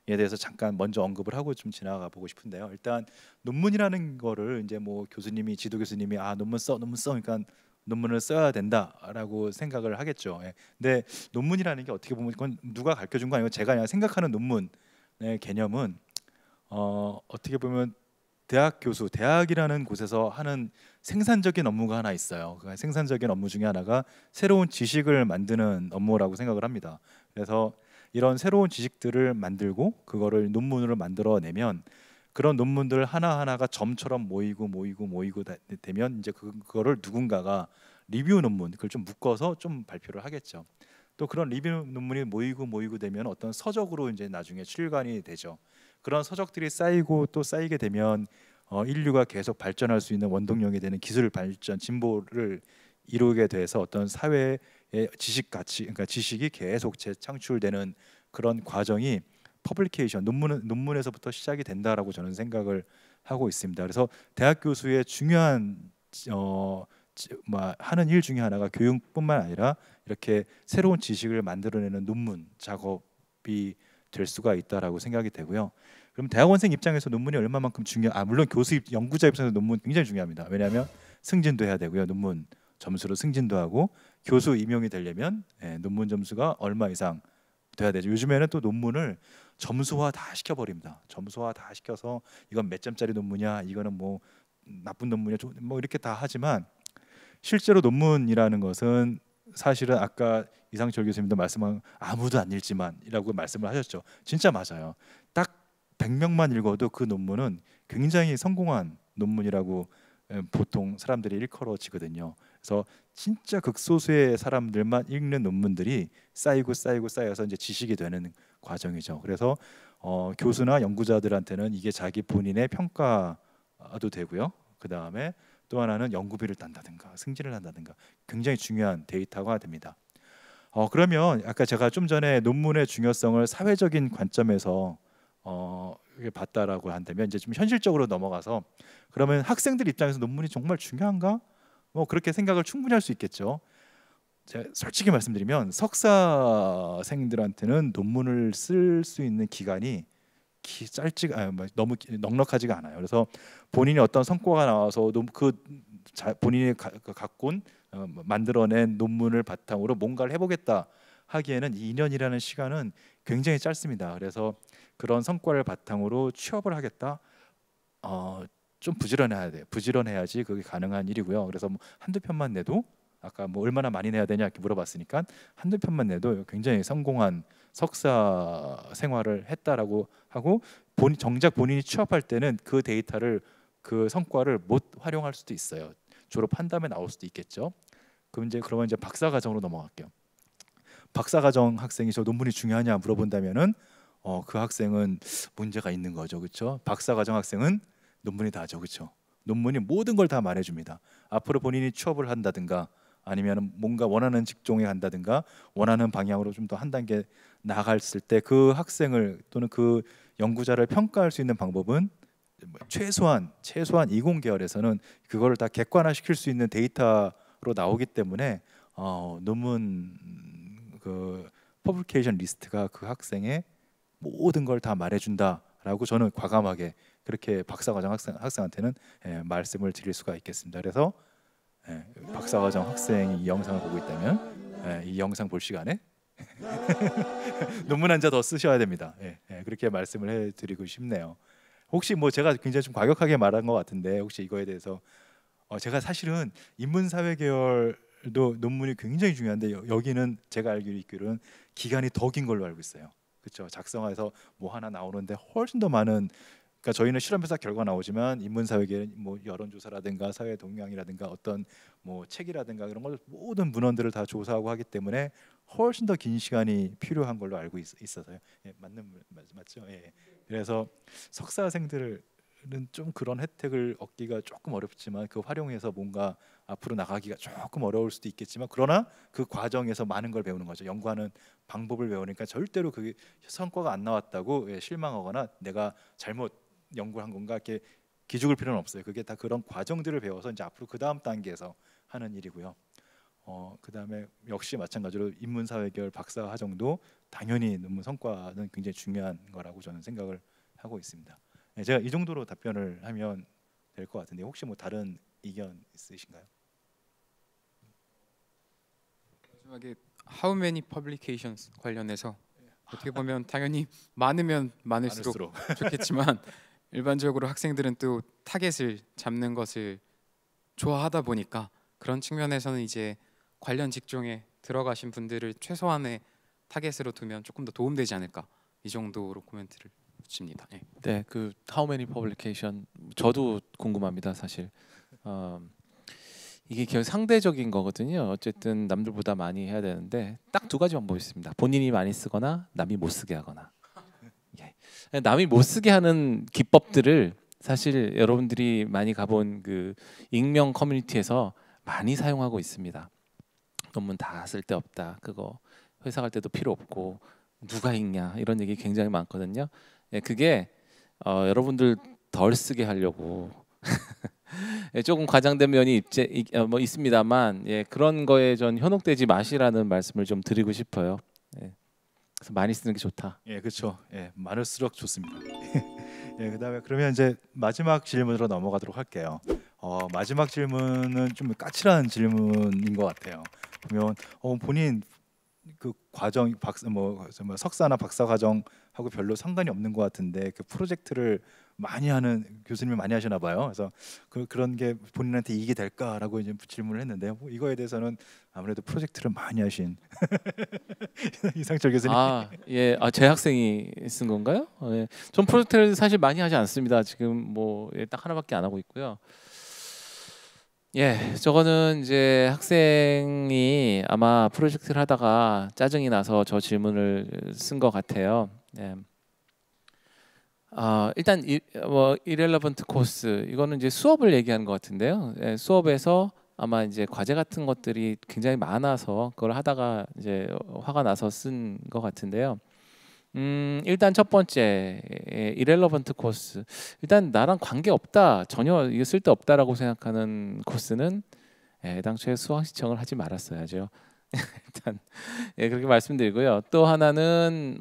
대해서 잠깐 먼저 언급을 하고 좀 지나가 보고 싶은데요. 일단 논문이라는 거를 이제 뭐 교수님이 지도 교수님이 논문 써 그러니까 논문을 써야 된다라고 생각을 하겠죠. 예. 근데 논문이라는 게 어떻게 보면 그건 누가 가르쳐 준 거 아니고 제가 그냥 생각하는 논문의 개념은 어떻게 보면 대학 교수, 대학이라는 곳에서 하는 생산적인 업무가 하나 있어요. 그 생산적인 업무 중에 하나가 새로운 지식을 만드는 업무라고 생각을 합니다. 그래서 이런 새로운 지식들을 만들고 그거를 논문으로 만들어내면 그런 논문들 하나하나가 점처럼 모이고 되면 이제 그거를 누군가가 리뷰 논문, 그걸 좀 묶어서 좀 발표를 하겠죠. 또 그런 리뷰 논문이 모이고 되면 어떤 서적으로 이제 나중에 출간이 되죠. 그런 서적들이 쌓이고 또 쌓이게 되면 인류가 계속 발전할 수 있는 원동력이 되는 기술 발전, 진보를 이루게 돼서 어떤 사회의 지식 가치, 그러니까 지식이 계속 재창출되는 그런 과정이 퍼블리케이션, 논문에서부터 시작이 된다라고 저는 생각을 하고 있습니다. 그래서 대학 교수의 중요한 하는 일 중에 하나가 교육뿐만 아니라 이렇게 새로운 지식을 만들어내는 논문 작업이 될 수가 있다라고 생각이 되고요. 그럼 대학원생 입장에서 논문이 얼마만큼 물론 교수 연구자 입장에서 논문 굉장히 중요합니다. 왜냐하면 승진도 해야 되고요. 논문 점수로 승진도 하고 교수 임용이 되려면 논문 점수가 얼마 이상 돼야 되죠. 요즘에는 또 논문을 점수화 다 시켜버립니다. 점수화 다 시켜서 이건 몇 점짜리 논문이야, 이거는 뭐 나쁜 논문이야, 뭐 이렇게 다 하지만 실제로 논문이라는 것은 사실은 아까 이상철 교수님도 말씀한 아무도 안 읽지만이라고 말씀을 하셨죠. 진짜 맞아요. 딱 100명만 읽어도 그 논문은 굉장히 성공한 논문이라고 보통 사람들이 일컬어지거든요. 그래서 진짜 극소수의 사람들만 읽는 논문들이 쌓여서 이제 지식이 되는 과정이죠. 그래서 교수나 연구자들한테는 이게 자기 본인의 평가도 되고요. 그 다음에 또 하나는 연구비를 딴다든가 승진을 한다든가 굉장히 중요한 데이터가 됩니다. 그러면 아까 제가 좀 전에 논문의 중요성을 사회적인 관점에서 봤다라고 한다면 이제 좀 현실적으로 넘어가서 그러면 학생들 입장에서 논문이 정말 중요한가? 뭐 그렇게 생각을 충분히 할 수 있겠죠. 제가 솔직히 말씀드리면 석사생들한테는 논문을 쓸 수 있는 기간이 너무 넉넉하지가 않아요. 그래서 본인이 어떤 성과가 나와서 본인이 갖고 온 만들어낸 논문을 바탕으로 뭔가를 해보겠다 하기에는 2년이라는 시간은 굉장히 짧습니다. 그래서 그런 성과를 바탕으로 취업을 하겠다, 좀 부지런해야 돼. 부지런해야지 그게 가능한 일이고요. 그래서 뭐 한두 편만 내도 아까 뭐 얼마나 많이 내야 되냐 이렇게 물어봤으니까 한두 편만 내도 굉장히 성공한 석사 생활을 했다라고 하고 정작 본인이 취업할 때는 그 데이터를 그 성과를 못 활용할 수도 있어요. 졸업한 다음에 나올 수도 있겠죠. 그러면 이제 박사 과정으로 넘어갈게요. 박사 과정 학생이 저 논문이 중요하냐 물어본다면은 그 학생은 문제가 있는 거죠, 그렇죠? 박사 과정 학생은 논문이 다죠, 그렇죠? 논문이 모든 걸 다 말해줍니다. 앞으로 본인이 취업을 한다든가 아니면 뭔가 원하는 직종에 간다든가 원하는 방향으로 좀 더 한 단계 나아갔을 때 그 학생을 또는 그 연구자를 평가할 수 있는 방법은 최소한 이공 계열에서는 그거를 다 객관화시킬 수 있는 데이터로 나오기 때문에 논문 그 퍼블리케이션 리스트가 그 학생의 모든 걸 다 말해준다라고 저는 과감하게 그렇게 박사과정 학생한테는 말씀을 드릴 수가 있겠습니다. 그래서 박사과정 학생이 이 영상을 보고 있다면 이 영상 볼 시간에 논문 한 자 더 쓰셔야 됩니다. 그렇게 말씀을 해드리고 싶네요. 혹시 뭐 제가 굉장히 좀 과격하게 말한 것 같은데 혹시 이거에 대해서 제가 사실은 인문사회 계열도 논문이 굉장히 중요한데 여기는 제가 있기로는 기간이 더 긴 걸로 알고 있어요. 그렇죠? 작성해서 뭐 하나 나오는데 훨씬 더 많은, 그러니까 저희는 실험조사 결과 나오지만 인문사회계는 뭐 여론조사라든가 사회 동향이라든가 어떤 뭐 책이라든가 이런 걸 모든 문헌들을 다 조사하고 하기 때문에 훨씬 더 긴 시간이 필요한 걸로 알고 있어서요. 맞죠? 그래서 석사생들은 좀 그런 혜택을 얻기가 조금 어렵지만 그 활용해서 뭔가 앞으로 나가기가 조금 어려울 수도 있겠지만 그러나 그 과정에서 많은 걸 배우는 거죠. 연구하는 방법을 배우니까 절대로 그게 성과가 안 나왔다고 실망하거나 내가 잘못 연구한 건가 이렇게 기죽을 필요는 없어요. 그게 다 그런 과정들을 배워서 이제 앞으로 그 다음 단계에서 하는 일이고요. 그다음에 역시 마찬가지로 인문사회계열 박사과정도 당연히 논문 성과는 굉장히 중요한 거라고 저는 생각을 하고 있습니다. 네, 제가 이 정도로 답변을 하면 될 것 같은데 혹시 뭐 다른 의견 있으신가요? 마지막에 How many publications 관련해서 어떻게 보면 당연히 많으면 많을수록 좋겠지만 일반적으로 학생들은 또 타겟을 잡는 것을 좋아하다 보니까 그런 측면에서는 이제 관련 직종에 들어가신 분들을 최소한의 타겟으로 두면 조금 더 도움되지 않을까, 이 정도로 코멘트를 붙입니다. 네. 네, 그 How many publication 저도 궁금합니다, 사실. 이게 결국 상대적인 거거든요. 어쨌든 남들보다 많이 해야 되는데 딱 두 가지만 보겠습니다. 본인이 많이 쓰거나 남이 못 쓰게 하거나. 남이 못 쓰게 하는 기법들을 사실 여러분들이 많이 가본 그 익명 커뮤니티에서 많이 사용하고 있습니다. 논문 다 쓸데없다, 그거 회사 갈 때도 필요 없고 누가 읽냐, 이런 얘기 굉장히 많거든요. 그게 여러분들 덜 쓰게 하려고 조금 과장된 면이 있습니다만, 그런 거에 전 현혹되지 마시라는 말씀을 좀 드리고 싶어요. 그래서 많이 쓰는 게 좋다. 예, 그렇죠. 예, 많을수록 좋습니다. 예, 그다음에 그러면 이제 마지막 질문으로 넘어가도록 할게요. 마지막 질문은 좀 까칠한 질문인 것 같아요. 그러면 본인 그 과정 석사나 박사 과정하고 별로 상관이 없는 것 같은데 그 프로젝트를 많이 하는 교수님이 많이 하시나 봐요. 그래서 그런 게 본인한테 이익이 될까라고 이제 질문을 했는데 이거에 대해서는 아무래도 프로젝트를 많이 하신 이상철 교수님. 예, 제 학생이 쓴 건가요? 예, 전 프로젝트를 사실 많이 하지 않습니다. 지금 딱 하나밖에 안 하고 있고요. 예, 저거는 이제 학생이 아마 프로젝트를 하다가 짜증이 나서 저 질문을 쓴 것 같아요. 예. 일단 irrelevant 코스, 이거는 이제 수업을 얘기하는 것 같은데요. 예, 수업에서 아마 이제 과제 같은 것들이 굉장히 많아서 그걸 하다가 이제 화가 나서 쓴 것 같은데요. 일단 첫 번째, irrelevant 코스. 일단 나랑 관계 없다, 전혀 이게 쓸데 없다라고 생각하는 코스는 당초에 수강 신청을 하지 말았어야죠. 일단 그렇게 말씀드리고요. 또 하나는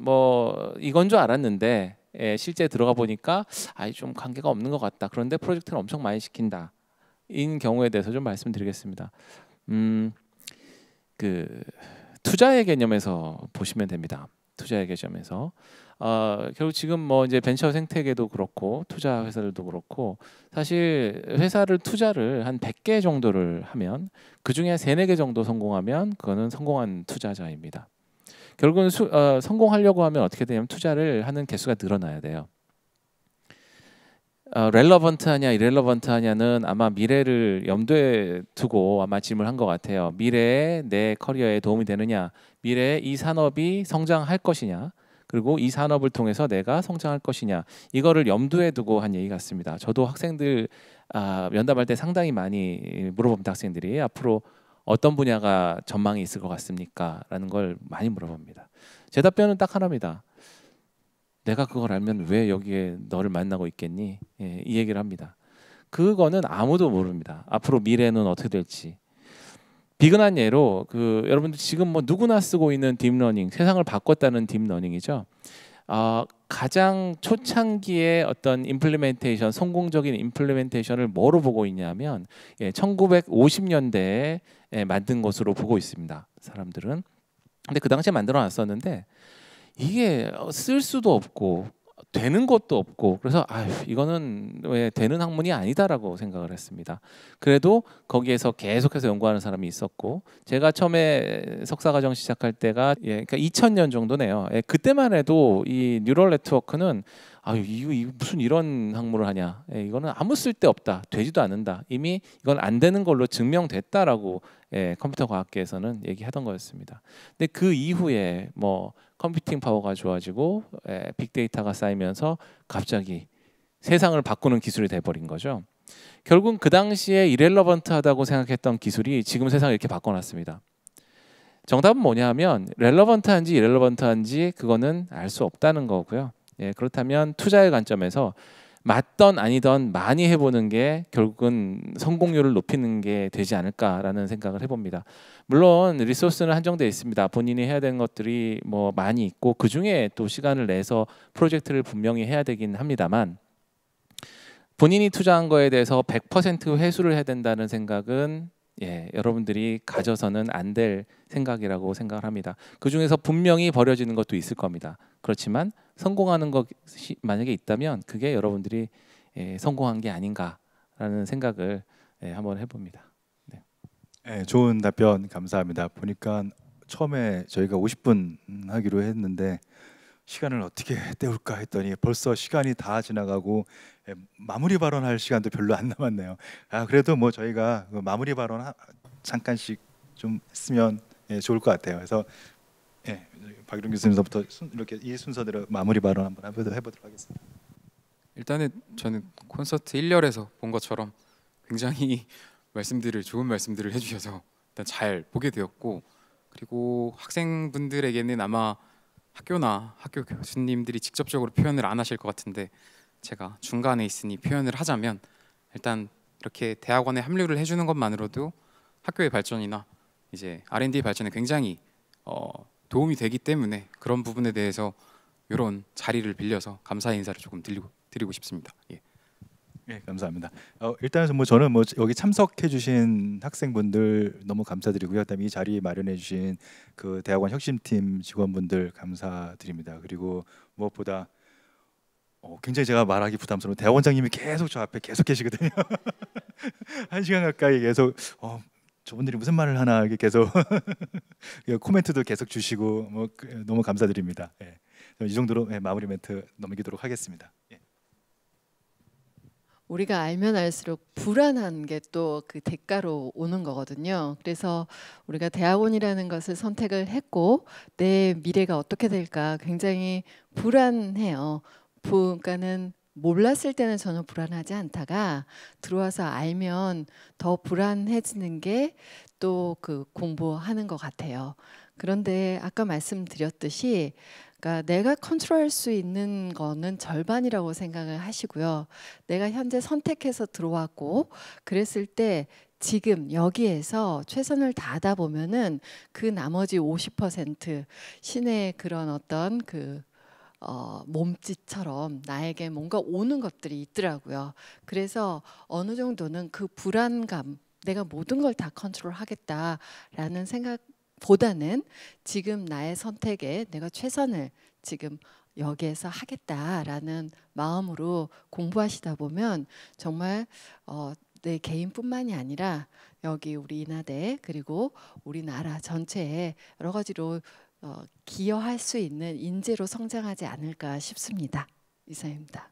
이건 줄 알았는데 실제 들어가 보니까 좀 관계가 없는 것 같다, 그런데 프로젝트를 엄청 많이 시킨다, 인 경우에 대해서 좀 말씀드리겠습니다. 그 투자의 개념에서 보시면 됩니다. 투자의 개념에서 결국 지금 이제 벤처 생태계도 그렇고 투자 회사들도 그렇고 사실 회사를 투자를 한 100개 정도를 하면 그 중에 3, 4개 정도 성공하면 그거는 성공한 투자자입니다. 결국은 성공하려고 하면 어떻게 되냐면 투자를 하는 개수가 늘어나야 돼요. 렐러번트하냐 이렐러번트하냐는 아마 미래를 염두에 두고 아마 질문한 것 같아요. 미래에 내 커리어에 도움이 되느냐, 미래에 이 산업이 성장할 것이냐, 그리고 이 산업을 통해서 내가 성장할 것이냐, 이거를 염두에 두고 한 얘기 같습니다. 저도 학생들 면담할 때 상당히 많이 물어봅니다. 학생들이 앞으로 어떤 분야가 전망이 있을 것 같습니까? 라는 걸 많이 물어봅니다. 제 답변은 딱 하나입니다. 내가 그걸 알면 왜 여기에 너를 만나고 있겠니? 이 얘기를 합니다. 그거는 아무도 모릅니다. 앞으로 미래는 어떻게 될지. 비근한 예로 여러분들 지금 누구나 쓰고 있는 딥러닝, 세상을 바꿨다는 딥러닝이죠. 가장 초창기의 어떤 임플리멘테이션, 성공적인 임플리멘테이션을 뭐로 보고 있냐면 1950년대에 만든 것으로 보고 있습니다. 사람들은. 근데 그 당시에 만들어 놨었는데 이게 쓸 수도 없고 되는 것도 없고, 그래서 이거는 왜 되는 학문이 아니다라고 생각을 했습니다. 그래도 거기에서 계속해서 연구하는 사람이 있었고, 제가 처음에 석사과정 시작할 때가 그러니까 2000년 정도네요. 그때만 해도 이 뉴럴 네트워크는 이거 무슨 이런 학문을 하냐, 이거는 아무 쓸데 없다, 되지도 않는다, 이미 이건 안 되는 걸로 증명됐다라고 컴퓨터 과학계에서는 얘기하던 거였습니다. 근데 그 이후에 컴퓨팅 파워가 좋아지고 빅데이터가 쌓이면서 갑자기 세상을 바꾸는 기술이 돼버린 거죠. 결국은 그 당시에 이렐러번트하다고 생각했던 기술이 지금 세상을 이렇게 바꿔놨습니다. 정답은 뭐냐면 렐러번트한지 이렐러번트한지 그거는 알 수 없다는 거고요. 그렇다면 투자의 관점에서 맞던 아니던 많이 해보는 게 결국은 성공률을 높이는 게 되지 않을까라는 생각을 해봅니다. 물론 리소스는 한정되어 있습니다. 본인이 해야 되는 것들이 뭐 많이 있고 그 중에 또 시간을 내서 프로젝트를 분명히 해야 되긴 합니다만 본인이 투자한 거에 대해서 100% 회수를 해야 된다는 생각은 여러분들이 가져서는 안 될 생각이라고 생각을 합니다. 그 중에서 분명히 버려지는 것도 있을 겁니다. 그렇지만 성공하는 것이 만약에 있다면 그게 여러분들이 성공한 게 아닌가라는 생각을 한번 해봅니다. 네, 좋은 답변 감사합니다. 보니까 처음에 저희가 50분 하기로 했는데 시간을 어떻게 때울까 했더니 벌써 시간이 다 지나가고 마무리 발언할 시간도 별로 안 남았네요. 그래도 뭐 저희가 그 마무리 발언 잠깐씩 좀 했으면 좋을 것 같아요. 그래서 박유룡 교수님부터 이렇게 이 순서대로 마무리 발언 한번 해보도록 하겠습니다. 일단은 저는 콘서트 1열에서 본 것처럼 굉장히 좋은 말씀들을 해주셔서 일단 잘 보게 되었고, 그리고 학생분들에게는 아마 학교나 학교 교수님들이 직접적으로 표현을 안 하실 것 같은데 제가 중간에 있으니 표현을 하자면, 일단 이렇게 대학원에 합류를 해주는 것만으로도 학교의 발전이나 이제 R&D 발전에 굉장히 도움이 되기 때문에 그런 부분에 대해서 이런 자리를 빌려서 감사의 인사를 조금 드리고 싶습니다. 감사합니다. 일단 저는 여기 참석해주신 학생분들 너무 감사드리고요. 그다음에 이 자리 마련해주신 그 대학원 혁신팀 직원분들 감사드립니다. 그리고 무엇보다 굉장히 제가 말하기 부담스러운 대학원장님이 계속 저 앞에 계속 계시거든요. 1시간 가까이 계속 저분들이 무슨 말을 하나 이렇게 계속 코멘트도 계속 주시고 너무 감사드립니다. 이 정도로 마무리 멘트 넘기도록 하겠습니다. 우리가 알면 알수록 불안한 게 또 그 대가로 오는 거거든요. 그래서 우리가 대학원이라는 것을 선택을 했고 내 미래가 어떻게 될까 굉장히 불안해요. 그러니까는 몰랐을 때는 전혀 불안하지 않다가 들어와서 알면 더 불안해지는 게 또 그 공부하는 것 같아요. 그런데 아까 말씀드렸듯이 그러니까 내가 컨트롤할 수 있는 거는 절반이라고 생각을 하시고요. 내가 현재 선택해서 들어왔고 그랬을 때 지금 여기에서 최선을 다하다 보면은 그 나머지 50% 신의 그런 어떤 그 몸짓처럼 나에게 뭔가 오는 것들이 있더라고요. 그래서 어느 정도는 그 불안감, 내가 모든 걸 다 컨트롤하겠다라는 생각보다는 지금 나의 선택에 내가 최선을 지금 여기에서 하겠다라는 마음으로 공부하시다 보면 정말 내 개인뿐만이 아니라 여기 우리 인하대 그리고 우리나라 전체에 여러 가지로 기여할 수 있는 인재로 성장하지 않을까 싶습니다. 이상입니다.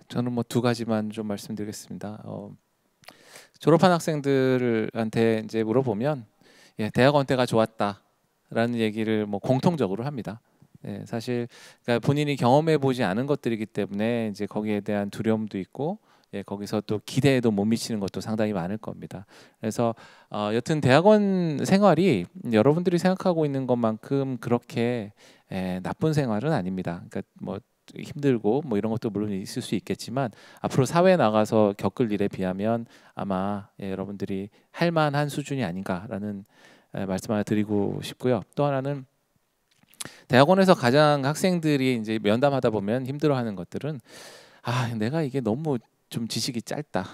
저는 뭐 두 가지만 좀 말씀드리겠습니다. 졸업한 학생들한테 이제 물어보면 대학원 때가 좋았다라는 얘기를 뭐 공통적으로 합니다. 사실 그러니까 본인이 경험해 보지 않은 것들이기 때문에 이제 거기에 대한 두려움도 있고 거기서 또 기대에도 못 미치는 것도 상당히 많을 겁니다. 그래서 여튼 대학원 생활이 여러분들이 생각하고 있는 것만큼 그렇게 나쁜 생활은 아닙니다. 그러니까 뭐 힘들고 뭐 이런 것도 물론 있을 수 있겠지만 앞으로 사회에 나가서 겪을 일에 비하면 아마 여러분들이 할 만한 수준이 아닌가라는 말씀 하나 드리고 싶고요. 또 하나는 대학원에서 가장 학생들이 이제 면담하다 보면 힘들어하는 것들은 내가 이게 너무 좀 지식이 짧다.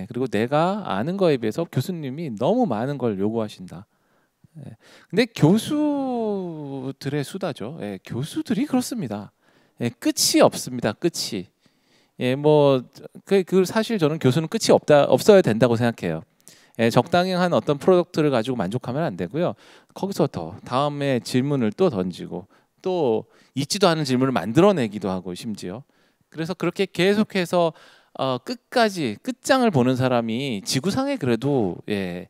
그리고 내가 아는 거에 비해서 교수님이 너무 많은 걸 요구하신다. 근데 교수들의 수다죠. 교수들이 그렇습니다. 끝이 없습니다. 끝이. 그 사실 저는 교수는 끝이 없어야 된다고 생각해요. 적당한 어떤 프로덕트를 가지고 만족하면 안 되고요. 거기서 더 다음에 질문을 또 던지고 또 있지도 않은 질문을 만들어내기도 하고 심지어 그래서 그렇게 계속해서 끝까지 끝장을 보는 사람이 지구상에 그래도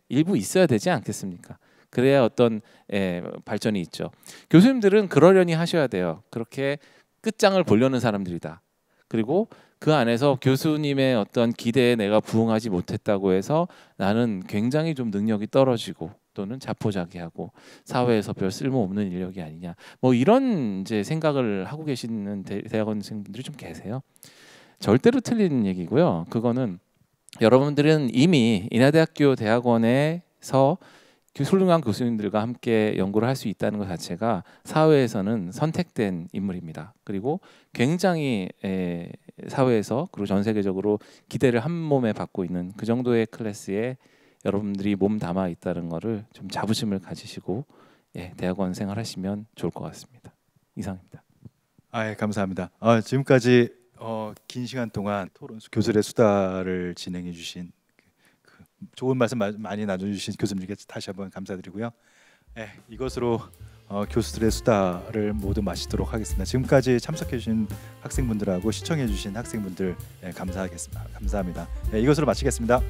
일부 있어야 되지 않겠습니까? 그래야 어떤 발전이 있죠. 교수님들은 그러려니 하셔야 돼요. 그렇게 끝장을 보려는 사람들이다. 그리고 그 안에서 교수님의 어떤 기대에 내가 부응하지 못했다고 해서 나는 굉장히 좀 능력이 떨어지고 또는 자포자기하고 사회에서 별 쓸모없는 인력이 아니냐, 뭐 이런 이제 생각을 하고 계시는 대학원생분들이 좀 계세요. 절대로 틀린 얘기고요. 그거는 여러분들은 이미 인하대학교 대학원에서 훌륭한 교수님들과 함께 연구를 할 수 있다는 것 자체가 사회에서는 선택된 인물입니다. 그리고 굉장히 사회에서 그리고 전 세계적으로 기대를 한 몸에 받고 있는 그 정도의 클래스에 여러분들이 몸 담아 있다는 것을 좀 자부심을 가지시고 대학원 생활하시면 좋을 것 같습니다. 이상입니다. 예, 감사합니다. 지금까지 긴 시간 동안 토론 교술의 수다를 진행해 주신 좋은 말씀 많이 나눠주신 교수님께 다시 한번 감사드리고요. 이것으로 교수들의 수다를 모두 마치도록 하겠습니다. 지금까지 참석해 주신 학생분들하고 시청해 주신 학생분들 감사하겠습니다. 감사합니다. 이것으로 마치겠습니다.